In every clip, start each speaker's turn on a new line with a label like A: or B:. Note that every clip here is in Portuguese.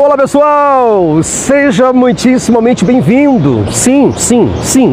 A: Olá pessoal, seja muitíssimamente bem-vindo. Sim,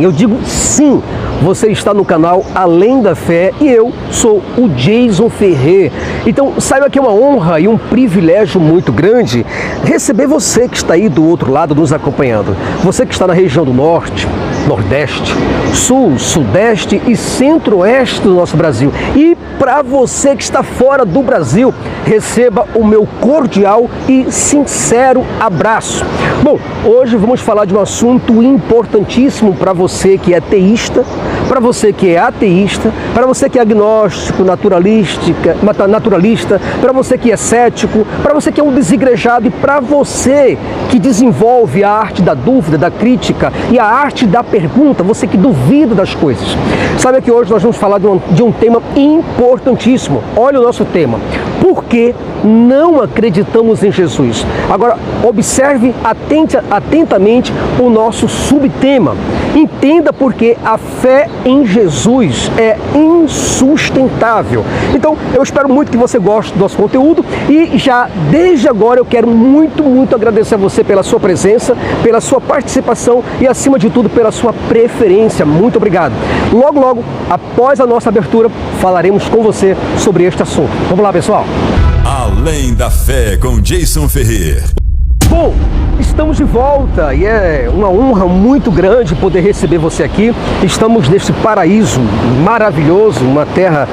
A: eu digo sim. Você está no canal Além da Fé e eu sou o Jason Ferrer. Então saiba que é uma honra e um privilégio muito grande receber você que está aí do outro lado nos acompanhando. Você que está na região do Norte, Nordeste, Sul, Sudeste e Centro-Oeste do nosso Brasil. E para você que está fora do Brasil, receba o meu cordial e sincero abraço. Bom, hoje vamos falar de um assunto importantíssimo para você que é teísta, para você que é ateísta, para você que é agnóstico, naturalista, para você que é cético, para você que é um desigrejado e para você que desenvolve a arte da dúvida, da crítica e a arte da pergunta, você que duvida das coisas. Sabe que hoje nós vamos falar de um tema importantíssimo. Olha o nosso tema. Por que não acreditamos em Jesus? Agora, observe atentamente o nosso subtema. Entenda porque a fé em Jesus é insustentável. Então, eu espero muito que você goste do nosso conteúdo e já desde agora eu quero muito agradecer a você pela sua presença, pela sua participação e, acima de tudo, pela sua preferência. Muito obrigado. Logo, após a nossa abertura, falaremos com você sobre este assunto. Vamos lá, pessoal.
B: Além da Fé com Jason Ferrer.
A: Bom, estamos de volta e é uma honra muito grande poder receber você aqui. Estamos neste paraíso maravilhoso, uma terra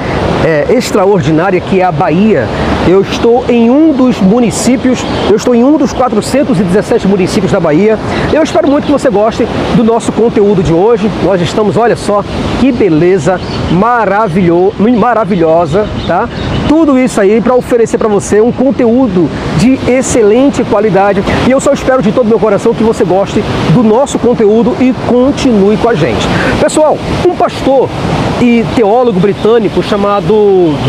A: extraordinária que é a Bahia. Eu estou em um dos 417 municípios da Bahia. Eu espero muito que você goste do nosso conteúdo de hoje. Nós estamos, olha só, que beleza maravilhosa, tá? Tudo isso aí para oferecer para você um conteúdo de excelente qualidade. E eu só espero de todo meu coração que você goste do nosso conteúdo e continue com a gente. Pessoal, um pastor e teólogo britânico chamado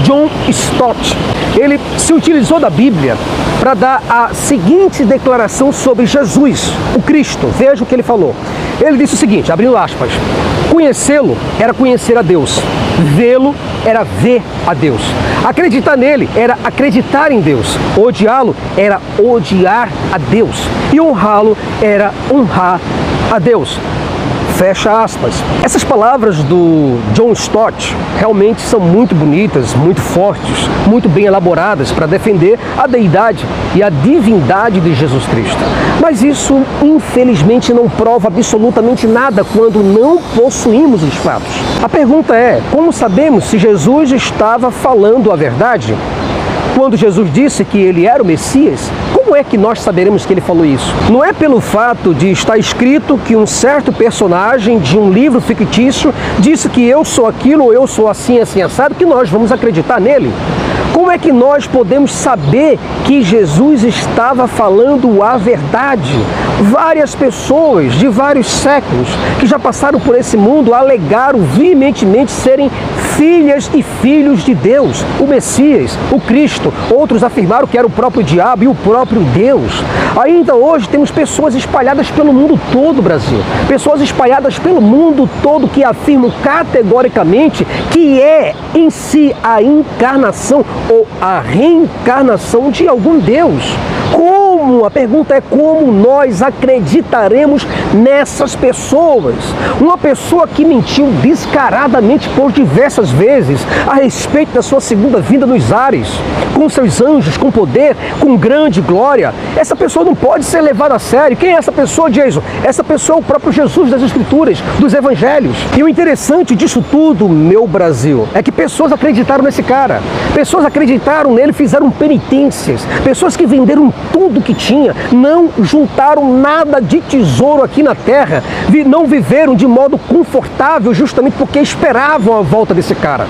A: John Stott, ele se utilizou da Bíblia para dar a seguinte declaração sobre Jesus, o Cristo. Veja o que ele falou. Ele disse o seguinte, abrindo aspas: conhecê-lo era conhecer a Deus, vê-lo era ver a Deus, acreditar nele era acreditar em Deus, odiá-lo era odiar a Deus e honrá-lo era honrar a Deus. Fecha aspas. Essas palavras do John Stott realmente são muito bonitas, muito fortes, muito bem elaboradas para defender a deidade e a divindade de Jesus Cristo. Mas isso, infelizmente, não prova absolutamente nada quando não possuímos os fatos. A pergunta é, como sabemos se Jesus estava falando a verdade? Quando Jesus disse que ele era o Messias, como é que nós saberemos que ele falou isso? Não é pelo fato de estar escrito que um certo personagem de um livro fictício disse que eu sou aquilo ou eu sou assim assado, que nós vamos acreditar nele? Como é que nós podemos saber que Jesus estava falando a verdade? Várias pessoas de vários séculos que já passaram por esse mundo alegaram veementemente serem filhas e filhos de Deus, o Messias, o Cristo. Outros afirmaram que era o próprio diabo e o próprio Deus. Ainda hoje temos pessoas espalhadas pelo mundo todo, Brasil. Pessoas espalhadas pelo mundo todo que afirmam categoricamente que é em si a encarnação ou a reencarnação de algum Deus. Como? A pergunta é como nós acreditaremos nessas pessoas? Uma pessoa que mentiu descaradamente por diversas vezes a respeito da sua segunda vinda nos ares, com seus anjos, com poder, com grande glória. Essa pessoa não pode ser levada a sério. Quem é essa pessoa, Jason? Essa pessoa é o próprio Jesus das Escrituras, dos Evangelhos. E o interessante disso tudo, meu Brasil, é que pessoas acreditaram nesse cara. Pessoas acreditaram nele, fizeram penitências. Pessoas que venderam tudo que tinha, não juntaram nada de tesouro aqui na terra, não viveram de modo confortável justamente porque esperavam a volta desse cara.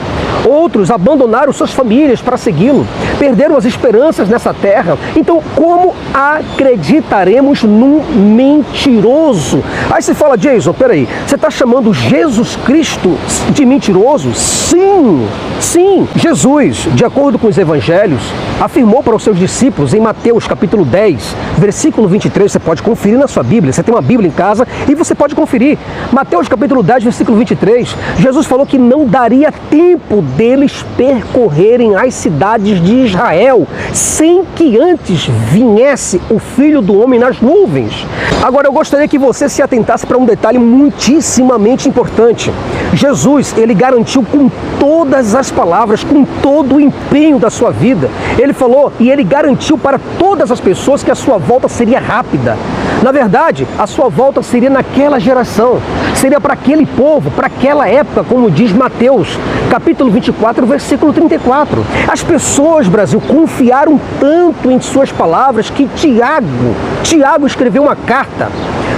A: Outros abandonaram suas famílias para segui-lo, perderam as esperanças nessa terra. Então, como acreditaremos num mentiroso? Aí você fala, Jason, peraí, você está chamando Jesus Cristo de mentiroso? Sim, Jesus, de acordo com os evangelhos, afirmou para os seus discípulos em Mateus capítulo 10, versículo 23, você pode conferir na sua Bíblia, você tem uma Bíblia em casa e você pode conferir. Mateus capítulo 10, versículo 23, Jesus falou que não daria tempo deles percorrerem as cidades de Israel, sem que antes viesse o Filho do Homem nas nuvens. Agora eu gostaria que você se atentasse para um detalhe muitíssimamente importante. Jesus, ele garantiu com todas as palavras, com todo o empenho da sua vida. Ele falou e ele garantiu para todas as pessoas que a sua volta seria rápida. Na verdade, a sua volta seria naquela geração, seria para aquele povo, para aquela época, como diz Mateus, capítulo 24, versículo 34. As pessoas, Brasil, confiaram tanto em suas palavras que Tiago escreveu uma carta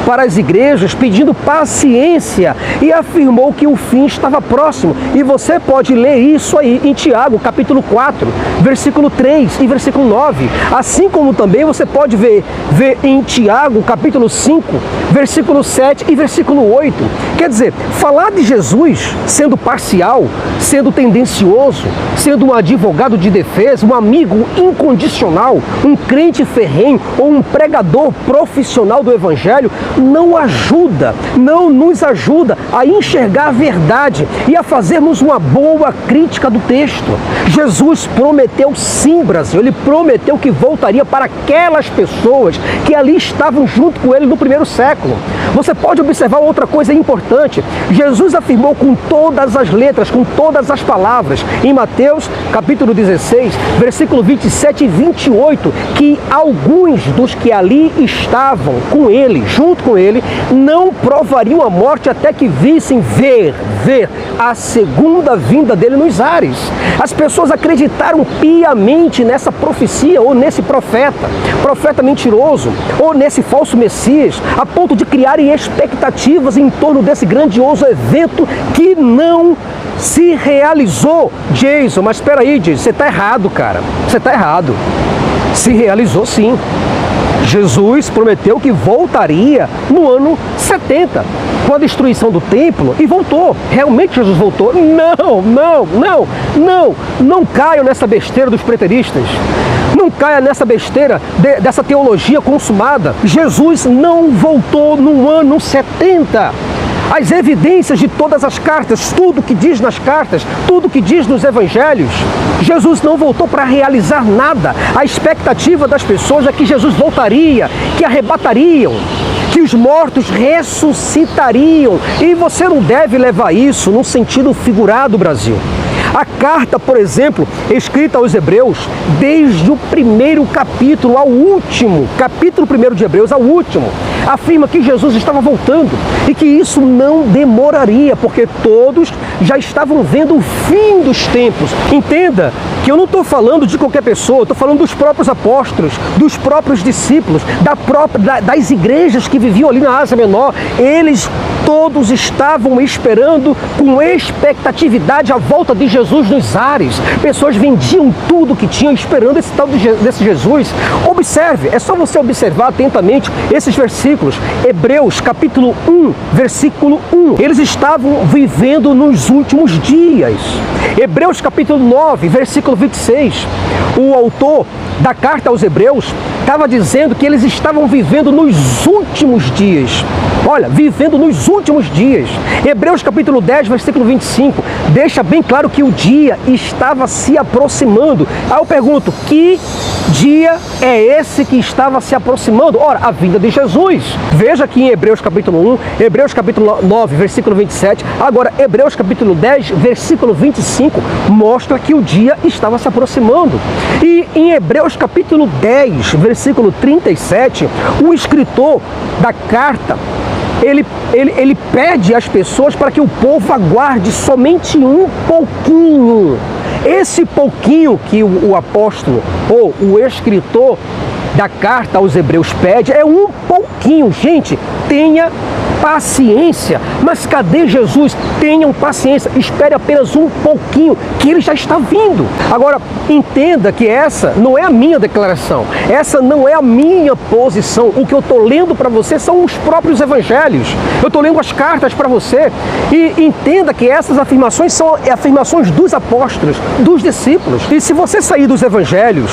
A: para as igrejas pedindo paciência e afirmou que o fim estava próximo. E você pode ler isso aí em Tiago, capítulo 4, versículo 3 e versículo 9. Assim como também você pode ver em Tiago, capítulo 5, versículo 7 e versículo 8. Quer dizer, falar de Jesus sendo parcial, sendo tendencioso, sendo um advogado de defesa, um amigo incondicional, um crente ferrenho ou um pregador profissional do evangelho, não nos ajuda a enxergar a verdade e a fazermos uma boa crítica do texto. Jesus prometeu sim, Brasil, ele prometeu que voltaria para aquelas pessoas que ali estavam junto com ele no primeiro século. Você pode observar outra coisa importante. Jesus afirmou com todas as letras, com todas as palavras, em Mateus capítulo 16, versículo 27 e 28, que alguns dos que ali estavam com ele, junto com ele, não provariam a morte até que vissem ver a segunda vinda dele nos ares. As pessoas acreditaram piamente nessa profecia ou nesse profeta mentiroso, ou nesse falso Messias, a ponto de criarem expectativas em torno desse grandioso evento que não se realizou. Jason, mas espera aí, Jason, você está errado, cara. Você está errado. Se realizou sim. Jesus prometeu que voltaria no ano 70, com a destruição do templo, e voltou. Realmente Jesus voltou? Não caiam nessa besteira dos preteristas. Não caia nessa besteira dessa teologia consumada. Jesus não voltou no ano 70. As evidências de todas as cartas, tudo que diz nas cartas, tudo que diz nos evangelhos, Jesus não voltou para realizar nada. A expectativa das pessoas é que Jesus voltaria, que arrebatariam, que os mortos ressuscitariam. E você não deve levar isso num sentido figurado, Brasil. A carta, por exemplo, escrita aos Hebreus, desde o primeiro capítulo ao último, capítulo 1 de Hebreus ao último, afirma que Jesus estava voltando e que isso não demoraria, porque todos já estavam vendo o fim dos tempos. Entenda que eu não estou falando de qualquer pessoa, estou falando dos próprios apóstolos, dos próprios discípulos, das igrejas que viviam ali na Ásia Menor. Eles todos estavam esperando com expectatividade a volta de Jesus nos ares. Pessoas vendiam tudo que tinham esperando esse tal desse Jesus. Observe, é só você observar atentamente esses versículos. Hebreus capítulo 1, versículo 1. Eles estavam vivendo nos últimos dias. Hebreus capítulo 9, versículo 26. O autor da carta aos Hebreus estava dizendo que eles estavam vivendo nos últimos dias. Olha, vivendo nos últimos dias. Hebreus capítulo 10, versículo 25, deixa bem claro que o dia estava se aproximando. Aí eu pergunto, que dia é esse que estava se aproximando? Ora, a vinda de Jesus. Veja aqui em Hebreus capítulo 1, Hebreus capítulo 9, versículo 27, agora Hebreus capítulo 10, versículo 25, mostra que o dia estava se aproximando. E em Hebreus capítulo 10, versículo 37, o escritor da carta, ele pede às pessoas para que o povo aguarde somente um pouquinho. Esse pouquinho que o apóstolo ou o escritor da carta aos Hebreus pede é um pouquinho. Gente, tenha paciência. Mas cadê Jesus? Tenham paciência, espere apenas um pouquinho, que ele já está vindo. Agora, entenda que essa não é a minha declaração, essa não é a minha posição. O que eu estou lendo para você são os próprios evangelhos. Eu estou lendo as cartas para você. E entenda que essas afirmações são afirmações dos apóstolos, dos discípulos. E se você sair dos evangelhos,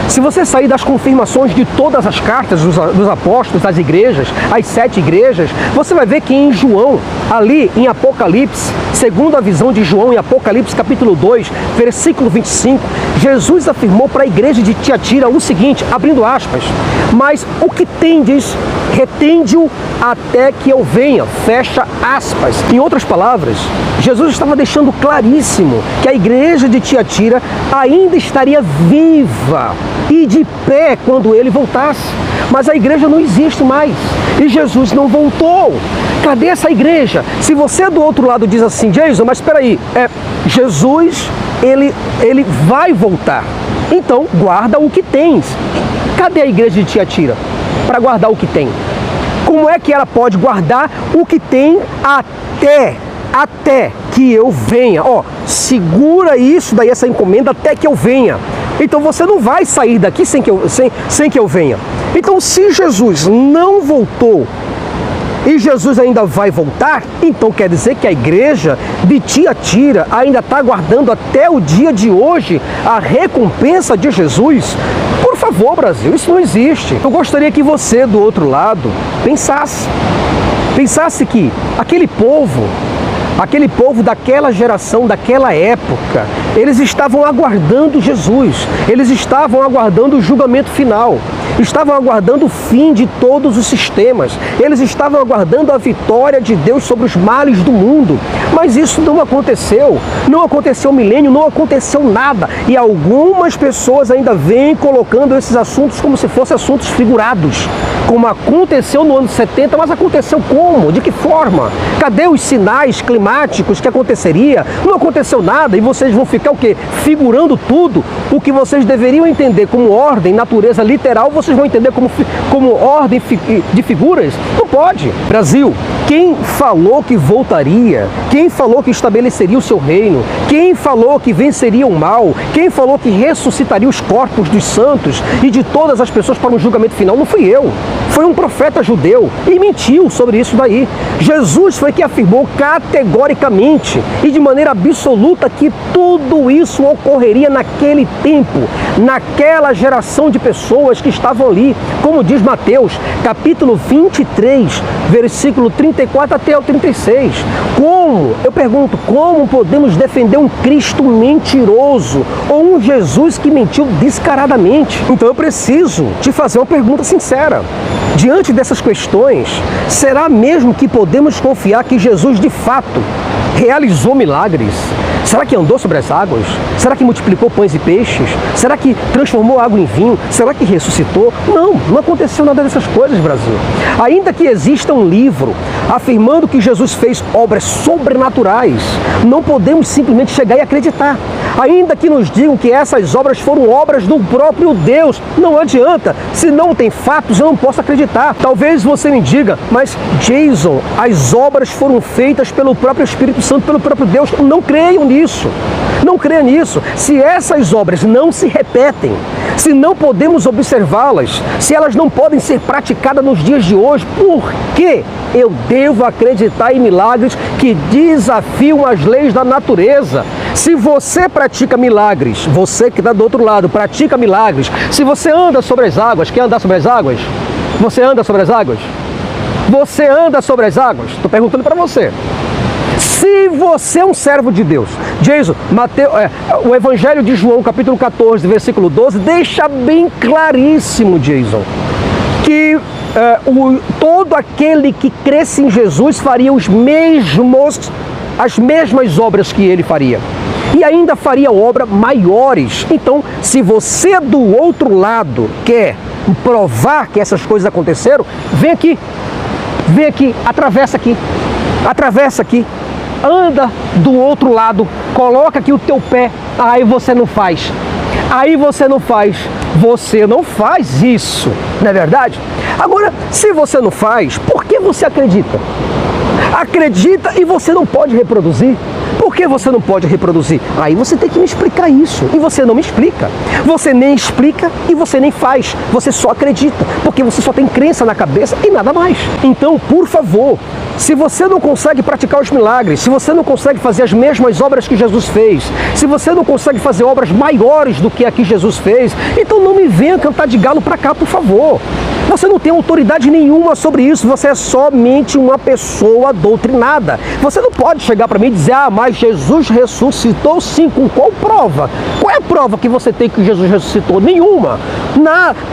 A: Se você sair das confirmações de todas as cartas dos apóstolos, das igrejas, as 7 igrejas, você vai ver que em João, ali em Apocalipse, segundo a visão de João em Apocalipse capítulo 2, versículo 25, Jesus afirmou para a igreja de Tiatira o seguinte, abrindo aspas, mas o que tendes, retende-o até que eu venha, fecha aspas. Em outras palavras, Jesus estava deixando claríssimo que a igreja de Tiatira ainda estaria viva e de pé quando ele voltasse. Mas a igreja não existe mais e Jesus não voltou. Cadê essa igreja? Se você do outro lado diz assim, Jason, mas espera aí, Jesus, ele vai voltar. Então, guarda o que tens. Cadê a igreja de Tiatira para guardar o que tem? Como é que ela pode guardar o que tem até que eu venha? Segura isso daí, essa encomenda, até que eu venha. Então você não vai sair daqui sem que eu venha. Então, se Jesus não voltou e Jesus ainda vai voltar, então quer dizer que a igreja de Tiatira ainda está aguardando até o dia de hoje a recompensa de Jesus? Por favor, Brasil, isso não existe. Eu gostaria que você, do outro lado, pensasse que aquele povo daquela geração, daquela época, eles estavam aguardando Jesus, eles estavam aguardando o julgamento final, estavam aguardando o fim de todos os sistemas, eles estavam aguardando a vitória de Deus sobre os males do mundo, mas isso não aconteceu um milênio, não aconteceu nada, e algumas pessoas ainda vêm colocando esses assuntos como se fossem assuntos figurados, como aconteceu no ano 70, mas aconteceu como? De que forma? Cadê os sinais climáticos que aconteceria? Não aconteceu nada e vocês vão ficar o quê? Figurando tudo. O que vocês deveriam entender como ordem, natureza literal, vocês vão entender como ordem de figuras? Não pode. Brasil, quem falou que voltaria? Quem falou que estabeleceria o seu reino? Quem falou que venceria o mal? Quem falou que ressuscitaria os corpos dos santos e de todas as pessoas para um julgamento final? Não fui eu. Foi um profeta judeu e mentiu sobre isso daí. Jesus foi que afirmou categoricamente e de maneira absoluta que tudo isso ocorreria naquele tempo, naquela geração de pessoas que estavam ali, como diz Mateus, capítulo 23, versículo 34 até o 36. Eu pergunto, como podemos defender um Cristo mentiroso ou um Jesus que mentiu descaradamente? Então eu preciso te fazer uma pergunta sincera. Diante dessas questões, será mesmo que podemos confiar que Jesus de fato realizou milagres? Será que andou sobre as águas? Será que multiplicou pães e peixes? Será que transformou água em vinho? Será que ressuscitou? Não aconteceu nada dessas coisas, Brasil. Ainda que exista um livro afirmando que Jesus fez obras sobrenaturais, não podemos simplesmente chegar e acreditar. Ainda que nos digam que essas obras foram obras do próprio Deus, não adianta. Se não tem fatos, eu não posso acreditar. Talvez você me diga, mas Jason, as obras foram feitas pelo próprio Espírito Santo, pelo próprio Deus. Não creio nisso. Não creia nisso. Se essas obras não se repetem, se não podemos observá-las, se elas não podem ser praticadas nos dias de hoje, por que eu devo acreditar em milagres que desafiam as leis da natureza? Se você pratica milagres, você que está do outro lado, pratica milagres, se você anda sobre as águas, quer andar sobre as águas? Você anda sobre as águas? Você anda sobre as águas? Estou perguntando para você. Se você é um servo de Deus, Jason, o Evangelho de João, capítulo 14, versículo 12, deixa bem claríssimo, Jason, que todo aquele que cresce em Jesus faria as mesmas obras que ele faria. E ainda faria obras maiores. Então, se você do outro lado quer provar que essas coisas aconteceram, vem aqui, atravessa aqui, anda do outro lado, coloca aqui o teu pé, aí você não faz isso, não é verdade? Agora, se você não faz, por que você acredita? Acredita e você não pode reproduzir? Por que você não pode reproduzir? Aí você tem que me explicar isso. E você não me explica. Você nem explica e você nem faz. Você só acredita. Porque você só tem crença na cabeça e nada mais. Então, por favor, Se você não consegue praticar os milagres, se você não consegue fazer as mesmas obras que Jesus fez, se você não consegue fazer obras maiores do que a que Jesus fez, então não me venha cantar de galo para cá, por favor. Você não tem autoridade nenhuma sobre isso, você é somente uma pessoa doutrinada. Você não pode chegar para mim e dizer, mas Jesus ressuscitou sim, com qual prova? Qual é a prova que você tem que Jesus ressuscitou? Nenhuma.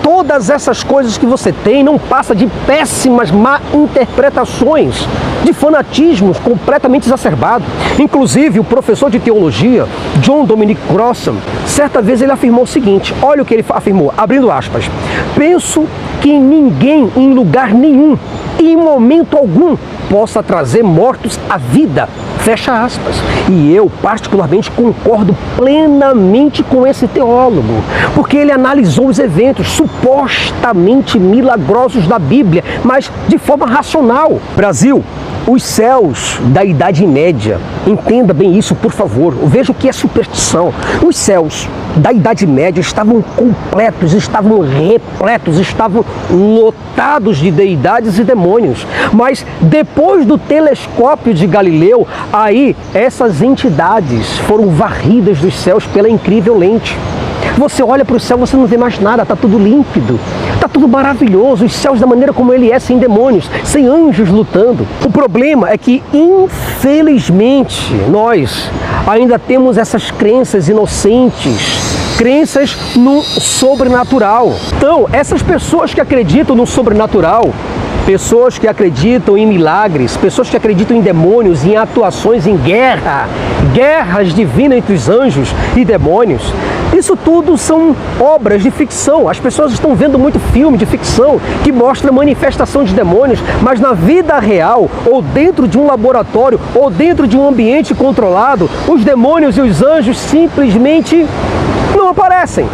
A: Todas essas coisas que você tem não passa de péssimas má interpretações, de fanatismos completamente exacerbados. Inclusive, o professor de teologia, John Dominic Crossan, certa vez ele afirmou o seguinte, olha o que ele afirmou, abrindo aspas, penso que ninguém, em lugar nenhum, em momento algum, possa trazer mortos à vida, fecha aspas. E eu, particularmente, concordo plenamente com esse teólogo, porque ele analisou os eventos supostamente milagrosos da Bíblia, mas de forma racional. Brasil, os céus da Idade Média, entenda bem isso, por favor, veja o que é superstição. Os céus da Idade Média estavam completos, estavam repletos, estavam lotados de deidades e demônios. Mas depois do telescópio de Galileu, aí essas entidades foram varridas dos céus pela incrível lente. Você olha para o céu, você não vê mais nada, está tudo límpido, está tudo maravilhoso, os céus da maneira como ele é, sem demônios, sem anjos lutando. O problema é que, infelizmente, nós ainda temos essas crenças inocentes, crenças no sobrenatural. Então, essas pessoas que acreditam no sobrenatural, pessoas que acreditam em milagres, pessoas que acreditam em demônios, em atuações, em guerras divinas entre os anjos e demônios, isso tudo são obras de ficção. As pessoas estão vendo muito filme de ficção que mostra manifestação de demônios, mas na vida real, ou dentro de um laboratório, ou dentro de um ambiente controlado, os demônios e os anjos simplesmente não aparecem,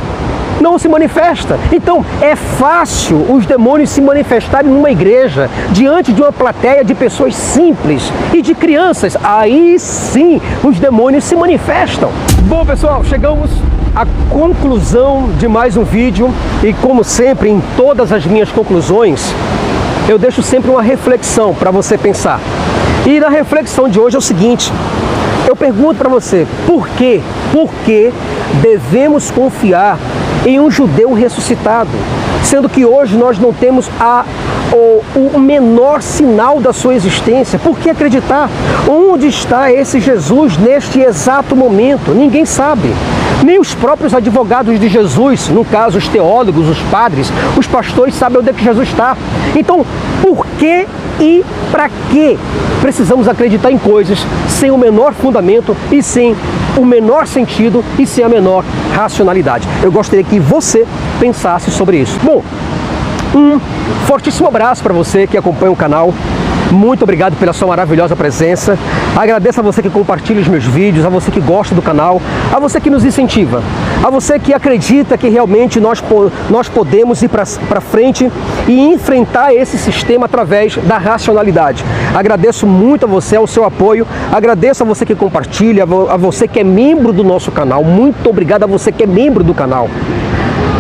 A: não se manifesta. Então é fácil os demônios se manifestarem numa igreja, diante de uma plateia de pessoas simples e de crianças. Aí sim os demônios se manifestam. Bom, pessoal, chegamos à conclusão de mais um vídeo e, como sempre, em todas as minhas conclusões, eu deixo sempre uma reflexão para você pensar. E na reflexão de hoje é o seguinte: eu pergunto para você, por que devemos confiar em um judeu ressuscitado, sendo que hoje nós não temos o menor sinal da sua existência? Por que acreditar? Onde está esse Jesus neste exato momento? Ninguém sabe. Nem os próprios advogados de Jesus, no caso os teólogos, os padres, os pastores, sabem onde é que Jesus está. Então, por que e para que precisamos acreditar em coisas sem o menor fundamento e sem o menor sentido e sem a menor racionalidade? Eu gostaria que você pensasse sobre isso. Bom, um fortíssimo abraço para você que acompanha o canal. Muito obrigado pela sua maravilhosa presença. Agradeço a você que compartilha os meus vídeos, a você que gosta do canal, a você que nos incentiva, a você que acredita que realmente nós podemos ir para frente e enfrentar esse sistema através da racionalidade. Agradeço muito a você, ao seu apoio, agradeço a você que compartilha, a você que é membro do nosso canal. Muito obrigado a você que é membro do canal.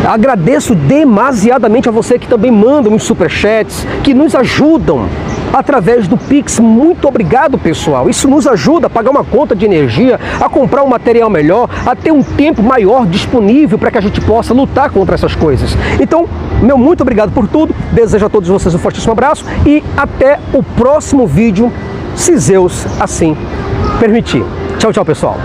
A: Agradeço demasiadamente a você que também manda uns superchats, que nos ajudam através do Pix. Muito obrigado, pessoal. Isso nos ajuda a pagar uma conta de energia, a comprar um material melhor, a ter um tempo maior disponível para que a gente possa lutar contra essas coisas. Então, meu muito obrigado por tudo. Desejo a todos vocês um fortíssimo abraço e até o próximo vídeo, se Zeus assim permitir. Tchau, tchau, pessoal.